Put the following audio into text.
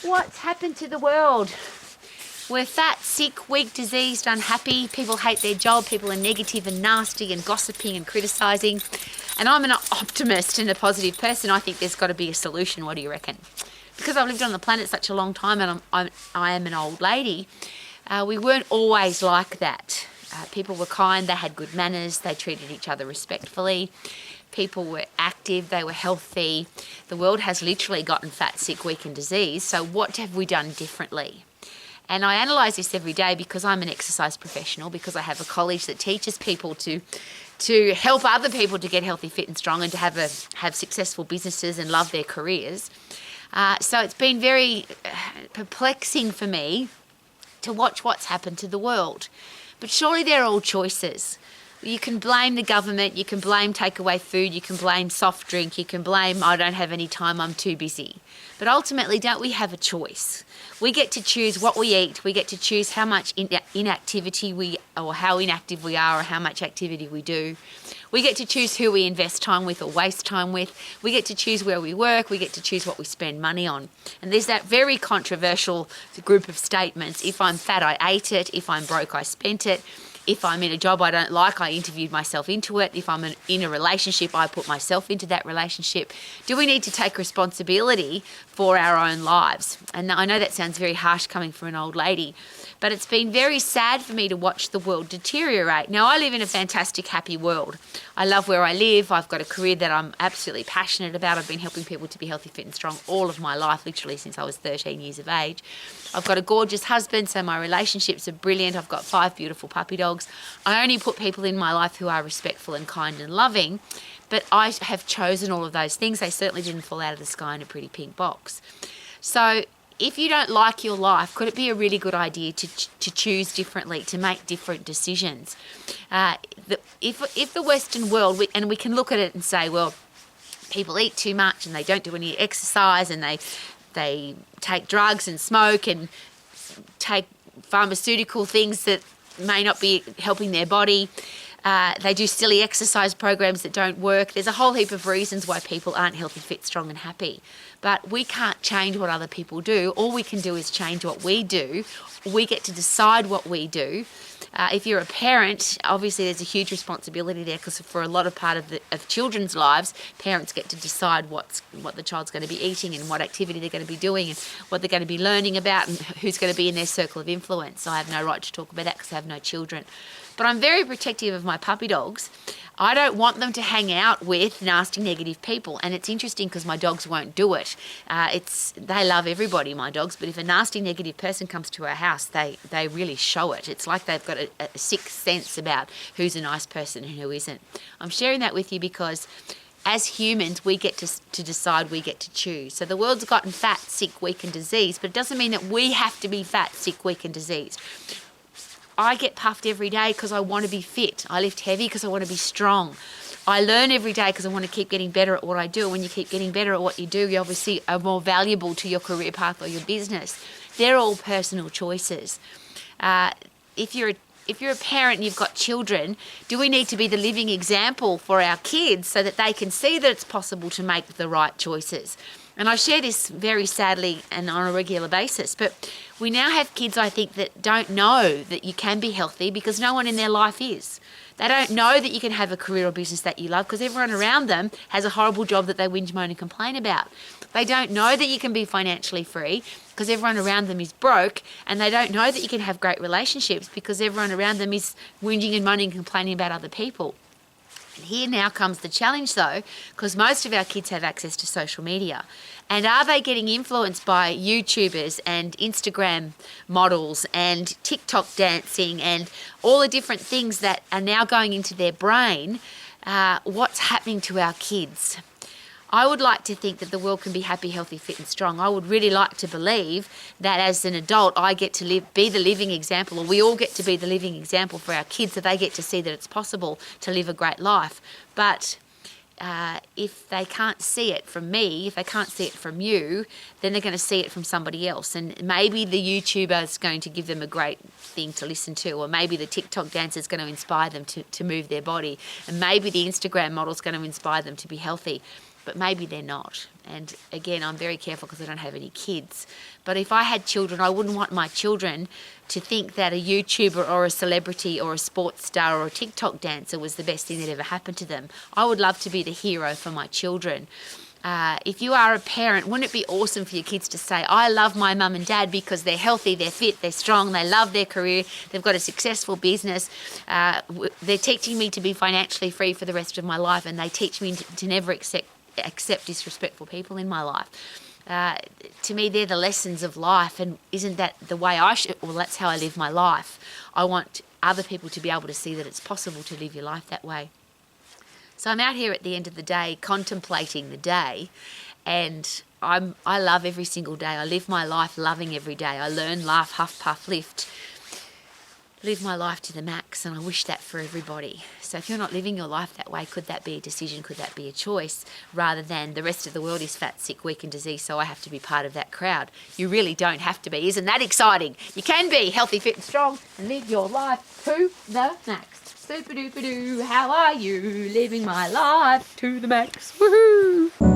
What's happened to the world? We're fat, sick, weak, diseased, unhappy. People hate their job. People are negative and nasty and gossiping and criticising. And I'm an optimist and a positive person. I think there's got to be a solution. What do you reckon? Because I've lived on the planet such a long time and I am an old lady, we weren't always like that. People were kind. They had good manners. They treated each other respectfully. People were active, they were healthy. The world has literally gotten fat, sick, weak and diseased. So what have we done differently? And I analyse this every day because I'm an exercise professional, because I have a college that teaches people to help other people to get healthy, fit and strong and to have successful businesses and love their careers. So it's been very perplexing for me to watch what's happened to the world. But surely they're all choices. You can blame the government, you can blame takeaway food, you can blame soft drink, you can blame I don't have any time, I'm too busy. But ultimately, don't we have a choice? We get to choose what we eat, we get to choose how much inactivity or how inactive we are or how much activity we do. We get to choose who we invest time with or waste time with. We get to choose where we work, we get to choose what we spend money on. And there's that very controversial group of statements. If I'm fat, I ate it. If I'm broke, I spent it. If I'm in a job I don't like, I interviewed myself into it. If I'm in a relationship, I put myself into that relationship. Do we need to take responsibility for our own lives? And I know that sounds very harsh coming from an old lady, but it's been very sad for me to watch the world deteriorate. Now, I live in a fantastic, happy world. I love where I live. I've got a career that I'm absolutely passionate about. I've been helping people to be healthy, fit and strong all of my life, literally since I was 13 years of age. I've got a gorgeous husband, so my relationships are brilliant. I've got 5 beautiful puppy dogs. I only put people in my life who are respectful and kind and loving, but I have chosen all of those things. They certainly didn't fall out of the sky in a pretty pink box. So if you don't like your life, could it be a really good idea to choose differently, to make different decisions? If the Western world, and we can look at it and say, well, people eat too much and they don't do any exercise and they take drugs and smoke and take pharmaceutical things that may not be helping their body. They do silly exercise programs that don't work. There's a whole heap of reasons why people aren't healthy, fit, strong and happy. But we can't change what other people do. All we can do is change what we do. We get to decide what we do. If you're a parent, obviously there's a huge responsibility there, because for a lot of part of children's lives, parents get to decide what the child's going to be eating and what activity they're going to be doing and what they're going to be learning about and who's going to be in their circle of influence. I have no right to talk about that because I have no children. But I'm very protective of my puppy dogs. I don't want them to hang out with nasty, negative people. And it's interesting because my dogs won't do it. They love everybody, my dogs, but if a nasty, negative person comes to our house, they really show it. It's like they've got a sixth sense about who's a nice person and who isn't. I'm sharing that with you because as humans, we get to decide, we get to choose. So the world's gotten fat, sick, weak and diseased, but it doesn't mean that we have to be fat, sick, weak and diseased. I get puffed every day because I want to be fit. I lift heavy because I want to be strong. I learn every day because I want to keep getting better at what I do. And when you keep getting better at what you do, you obviously are more valuable to your career path or your business. They're all personal choices. If you're a parent and you've got children, do we need to be the living example for our kids so that they can see that it's possible to make the right choices? And I share this very sadly and on a regular basis, but we now have kids, I think, that don't know that you can be healthy because no one in their life is. They don't know that you can have a career or business that you love because everyone around them has a horrible job that they whinge, moan and complain about. They don't know that you can be financially free because everyone around them is broke, and they don't know that you can have great relationships because everyone around them is whinging and moaning and complaining about other people. And here now comes the challenge though, because most of our kids have access to social media. And are they getting influenced by YouTubers and Instagram models and TikTok dancing and all the different things that are now going into their brain? What's happening to our kids? I would like to think that the world can be happy, healthy, fit and strong. I would really like to believe that as an adult I get to be the living example, or we all get to be the living example for our kids, so they get to see that it's possible to live a great life. But if they can't see it from me, if they can't see it from you, then they're going to see it from somebody else. And maybe the YouTuber is going to give them a great thing to listen to, or maybe the TikTok dancer is going to inspire them to move their body, and maybe the Instagram model is going to inspire them to be healthy. but maybe they're not. And again, I'm very careful because I don't have any kids. But if I had children, I wouldn't want my children to think that a YouTuber or a celebrity or a sports star or a TikTok dancer was the best thing that ever happened to them. I would love to be the hero for my children. If you are a parent, wouldn't it be awesome for your kids to say, I love my mum and dad because they're healthy, they're fit, they're strong, they love their career, they've got a successful business, they're teaching me to be financially free for the rest of my life, and they teach me to never accept disrespectful people in my life. To me, they're the lessons of life, and isn't that the way I should? Well, that's how I live my life. I want other people to be able to see that it's possible to live your life that way. So I'm out here at the end of the day contemplating the day, and I love every single day. I live my life loving every day. I learn, laugh, huff, puff, lift. Live my life to the max, and I wish that for everybody. So if you're not living your life that way, could that be a decision? Could that be a choice? Rather than the rest of the world is fat, sick, weak and diseased, so I have to be part of that crowd. You really don't have to be. Isn't that exciting? You can be healthy, fit and strong and live your life to the max. Super duper doo, how are you? Living my life to the max. Woohoo!